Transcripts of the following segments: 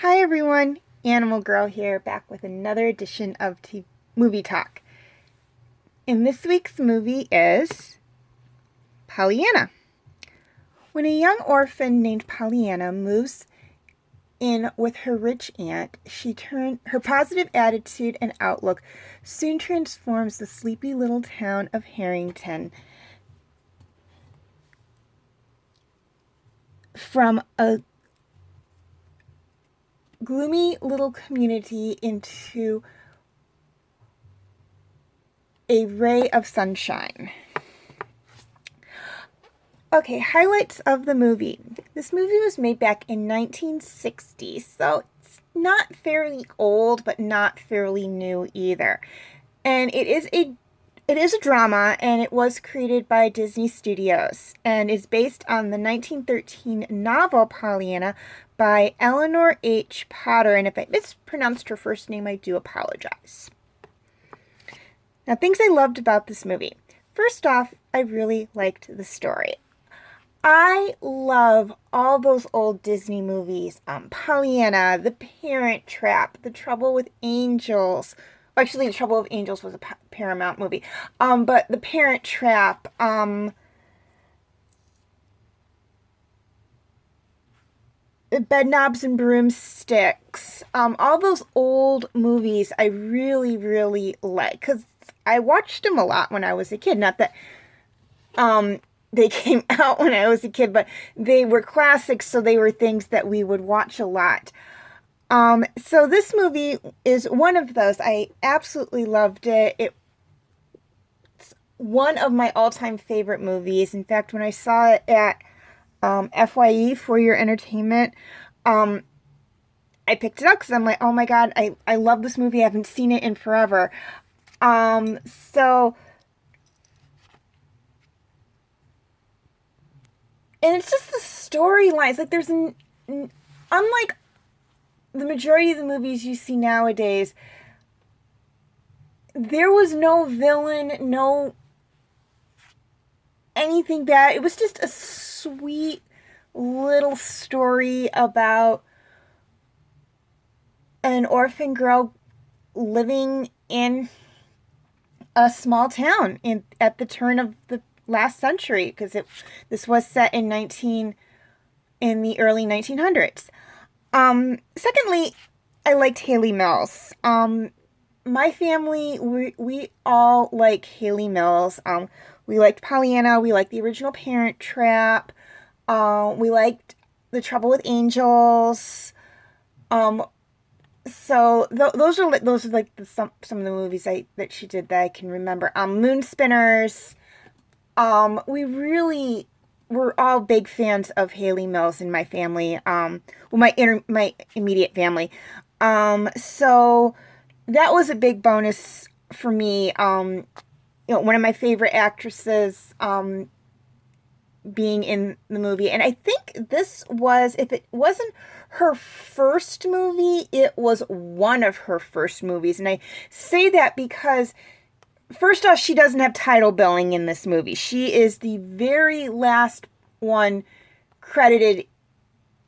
Hi everyone, Animal Girl here, back with another edition of Movie Talk. And this week's movie is Pollyanna. When a young orphan named Pollyanna moves in with her rich aunt, her positive attitude and outlook soon transforms the sleepy little town of Harrington from a gloomy little community into a ray of sunshine. Okay, highlights of the movie. This movie was made back in 1960, so it's not fairly old, but not fairly new either. And it is a drama, and it was created by Disney Studios and is based on the 1913 novel Pollyanna by Eleanor H. Potter. And if I mispronounced her first name, I do apologize. Now, things I loved about this movie. First off, I really liked the story. I love all those old Disney movies. Pollyanna, The Parent Trap, The Trouble with Angels. Actually, The Trouble with Angels was a Paramount movie. But The Parent Trap, Bedknobs and Broomsticks, all those old movies I really, really like. Because I watched them a lot when I was a kid. Not that they came out when I was a kid, but they were classics, so they were things that we would watch a lot. So this movie is one of those. I absolutely loved it. It's one of my all-time favorite movies. In fact, when I saw it at FYE, For Your Entertainment, I picked it up because I'm like, oh my God, I love this movie. I haven't seen it in forever. And it's just the storylines. Like, unlike the majority of the movies you see nowadays, there was no villain, no anything bad. It was just a sweet little story about an orphan girl living in a small town at the turn of the last century, because this was set in the early 1900s. Secondly, I liked Haley Mills. My family, we all like Haley Mills. We liked Pollyanna. We liked the original Parent Trap. We liked The Trouble with Angels. So those are like some of the movies that she did that I can remember. Moon Spinners. We really were all big fans of Haley Mills in my family. My immediate family. So that was a big bonus for me. One of my favorite actresses, being in the movie. And I think this was, if it wasn't her first movie, it was one of her first movies. And I say that because, first off, she doesn't have title billing in this movie. She is the very last one credited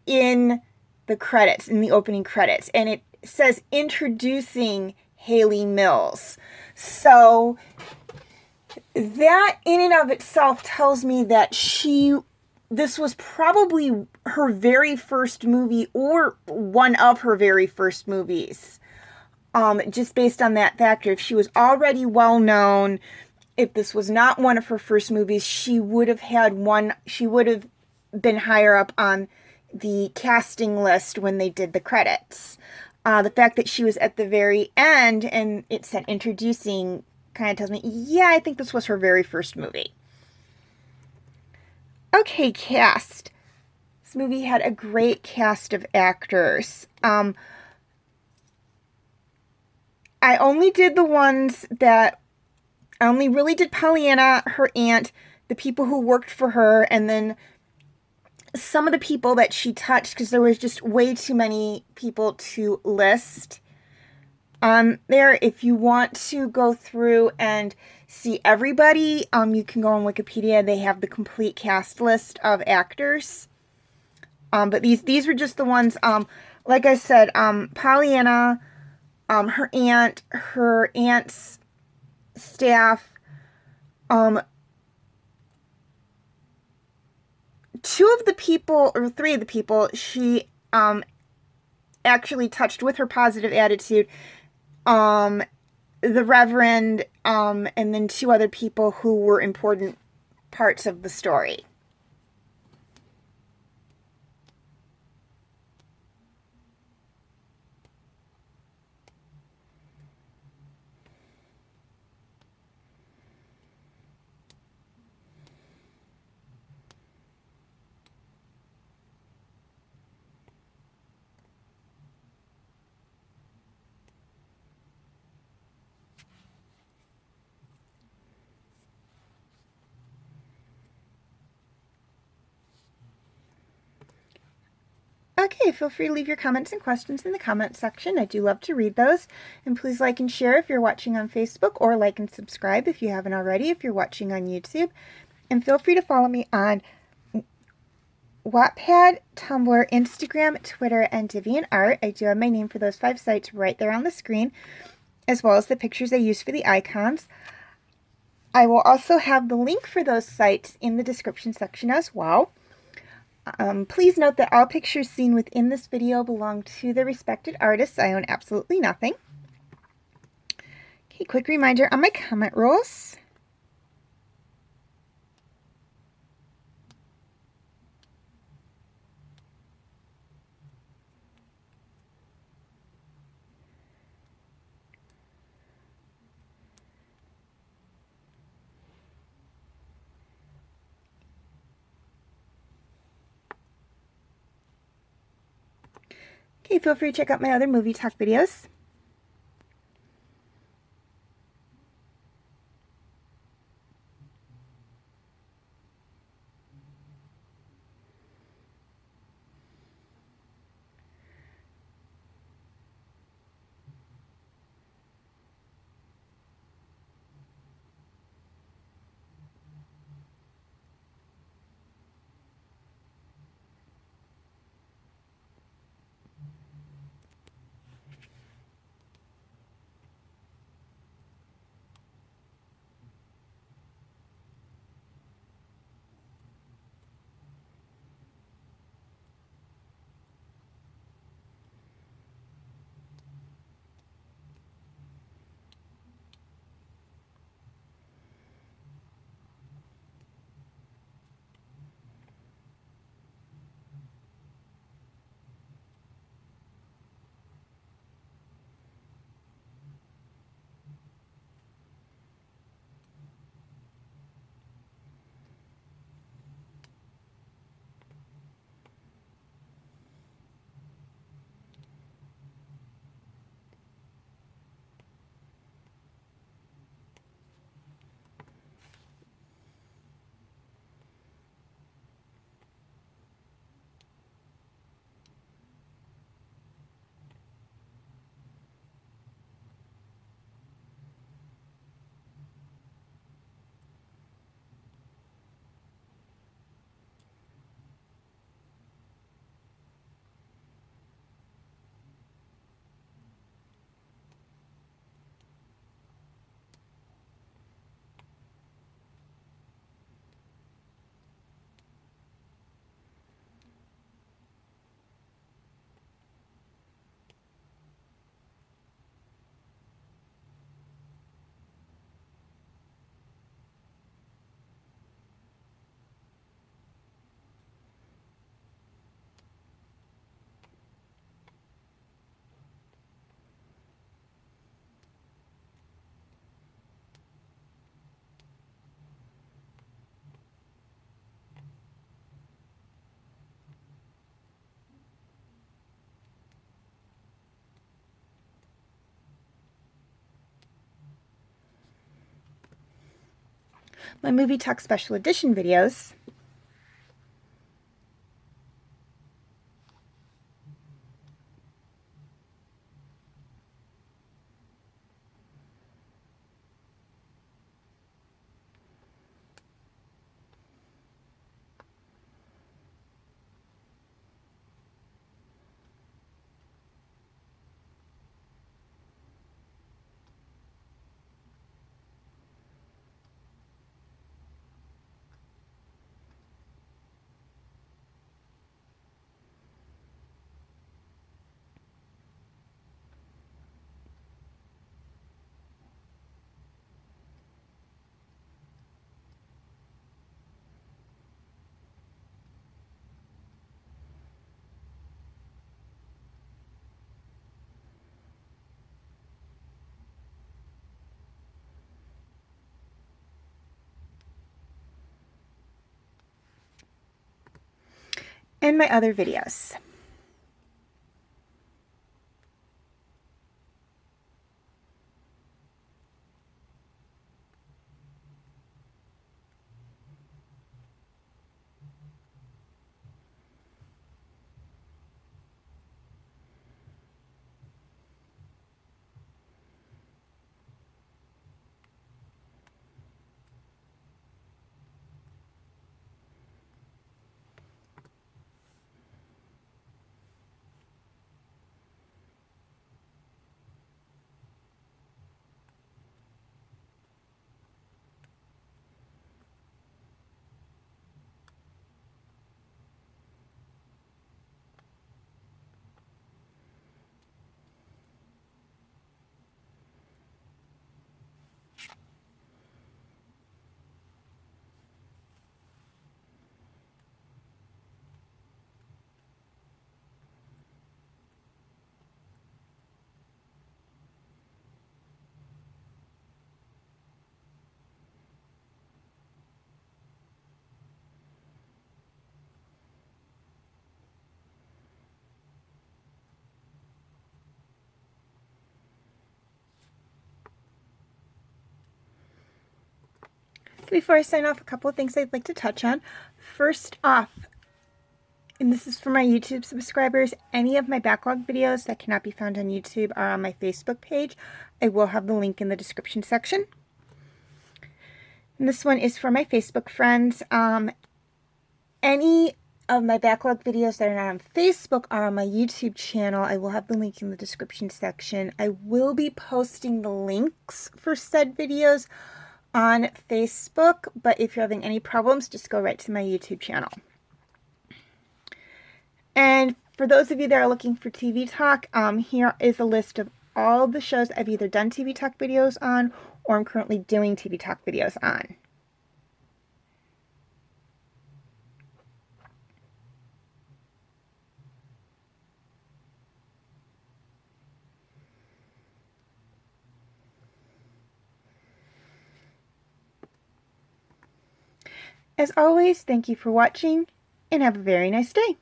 in the credits, in the opening credits. And it says introducing Haley Mills. So that in and of itself tells me that this was probably her very first movie, or one of her very first movies. Just based on that factor. If she was already well known, if this was not one of her first movies, she would have been higher up on the casting list when they did the credits. The fact that she was at the very end and it said introducing kind of tells me, yeah, I think this was her very first movie. Okay, cast. This movie had a great cast of actors. I only really did Pollyanna, her aunt, the people who worked for her, and then some of the people that she touched, because there was just way too many people to list on there. If you want to go through and see everybody, you can go on Wikipedia. They have the complete cast list of actors. But these were just the ones, like I said, Pollyanna, her aunt's staff, two of the people, or three of the people, she actually touched with her positive attitude. The Reverend, and then two other people who were important parts of the story. Okay, feel free to leave your comments and questions in the comments section. I do love to read those. And please like and share if you're watching on Facebook, or like and subscribe if you haven't already if you're watching on YouTube. And feel free to follow me on Wattpad, Tumblr, Instagram, Twitter, and DeviantArt. I do have my name for those 5 sites right there on the screen, as well as the pictures I use for the icons. I will also have the link for those sites in the description section as well. Please note that all pictures seen within this video belong to the respected artists. I own absolutely nothing. Okay, quick reminder on my comment rules. Okay, feel free to check out my other movie talk videos. My movie talk special edition videos. and my other videos. Before I sign off, a couple of things I'd like to touch on. First off, and this is for my YouTube subscribers, any of my backlog videos that cannot be found on YouTube are on my Facebook page. I will have the link in the description section. And this one is for my Facebook friends. Any of my backlog videos that are not on Facebook are on my YouTube channel. I will have the link in the description section. I will be posting the links for said videos on Facebook, but if you're having any problems, just go right to my YouTube channel. And for those of you that are looking for TV talk, here is a list of all the shows I've either done TV talk videos on or I'm currently doing TV talk videos on. As always, thank you for watching and have a very nice day.